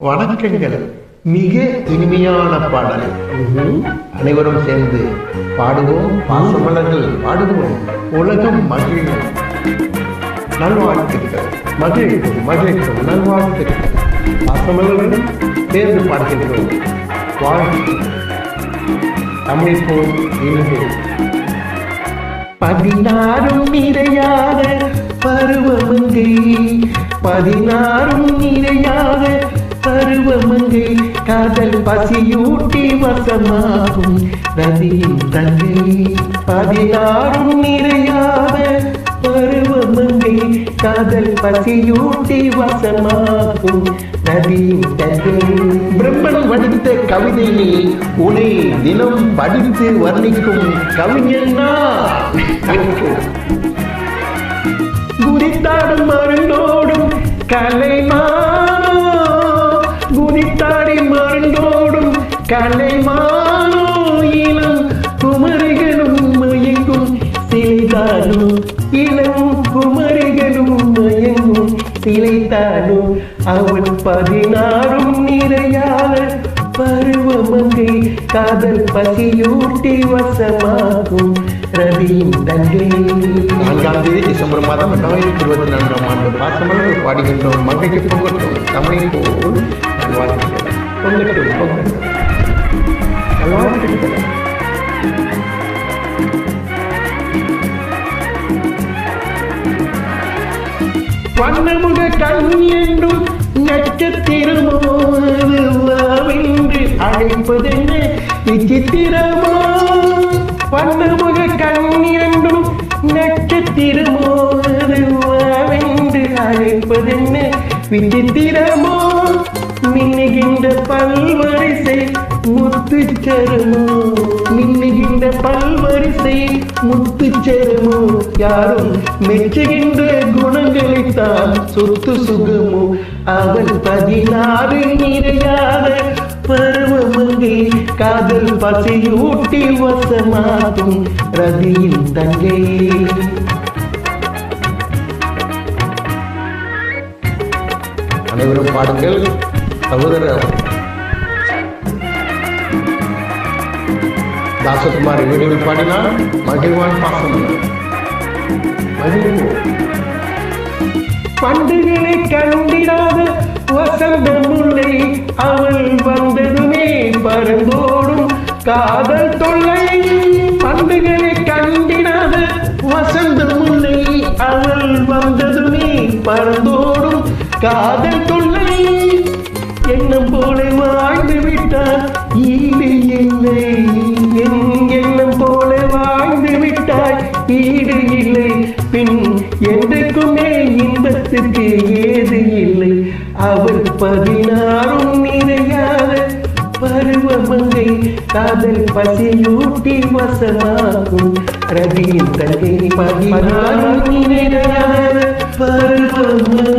வணக்கங்கள். மிக இனிமையான பாடல். அனைவரும் சேர்ந்து பாடுவோம். பாசமலர்கள் பாடுவோம். உலகம் மகிழும். நல்வாழ்த்துக்கள். மகிழ்க்கும் மகிழ்க்கும் நல்வாழ்த்துக்கள். பாசமலர்கள் சேர்ந்து பாடுகின்றோம். வாழ்த்து தமிழ் போல் இனிது. 16 நிறையாத பருவமங்கை, 16 நிறையாத பருவமங்கை, காதல் பசியூட்டி வசமாகும் நதியின் தங்கை. 16 நிறையாத பருவமங்கை, காதல் பசியூட்டி வசமாகும் நதியின் தங்கை. பிரம்மன் வடித்த கவிதையை உனை தினம் படித்து வர்ணிக்கும் கவிஞனா. குதித்தாடும் மருந்தோடும் கலைமானோ, குதித்தாடி மருந்தோடும் கலைமானோ, இளம் குமரிகளும் மயங்கும் சிலைதானோ, இளம் குமரிகளும் மயங்கும் சிலைதானோ. அவன் 16 நிறையாத பருவமங்கை, காதல் பசியூட்டி வசமாகும் ரதியின் தங்கை. 4ஆம் தேதி டிசம்பர் மாதம் 2024ஆம் ஆண்டு பாசமலர்கள் பாடுகின்றோம். மங்கைக்கு பொங்கட்டும் தமிழை போல் நல்வாழ்த்துக்கள். பொங்கட்டும் பொங்கட்டும் நல்வாழ்த்துக்கள். வண்ணமுக கண் என்றும் நட்சத்திரமோ என்று அழைப்பதென்ன விசித்திரமோ. வண்ணமுக கண் என்றும் நட்சத்திரமோ என்று அழைப்பதென்ன விசித்திரமோ. மின்னுகின்ற பல்வரிசை முத்துச்சரமோ, மின்னுகின்ற பல்வரிசை முத்துச்சரமோ. யாரும் மெச்சுகின்ற குணங்களைத்தான் சொத்து சுகமோ. அவள் 16 நிறையாத பருவமங்கை, காதல் பசியூட்டி வசமாகும் ரதியின் தங்கை. அனைவரும் பாடுங்கள். சகோதரர் தாசகுமார் வீடுகள் பாடினார். மகிழ்வான் பாசம் மகிழ்வோம். பண்டுகளை கண்டிடாத வசந்த முல்லை, அவள் வந்ததுமே பறந்தோடும் காதல் தொல்லை. பண்டுகளை கண்டிடாத வசந்த முல்லை, அவள் வந்ததுமே பறந்தோடும் காதல் தொல்லை. எண்ணம் போல வாழ்ந்து விட்டார் ஈடு இல்லை, எண்ணம் போல வாழ்ந்து விட்டாய் ஈடு இல்லை. பின் என்றைக்குமே இன்பத்துக்கு ஏது இல்லை. அவள் 16 நிறையாத பருவமங்கை, காதல் பசியூட்டி வசமாகும் ரதியின் தங்கை. 16 நிறையாத பருவமங்கை.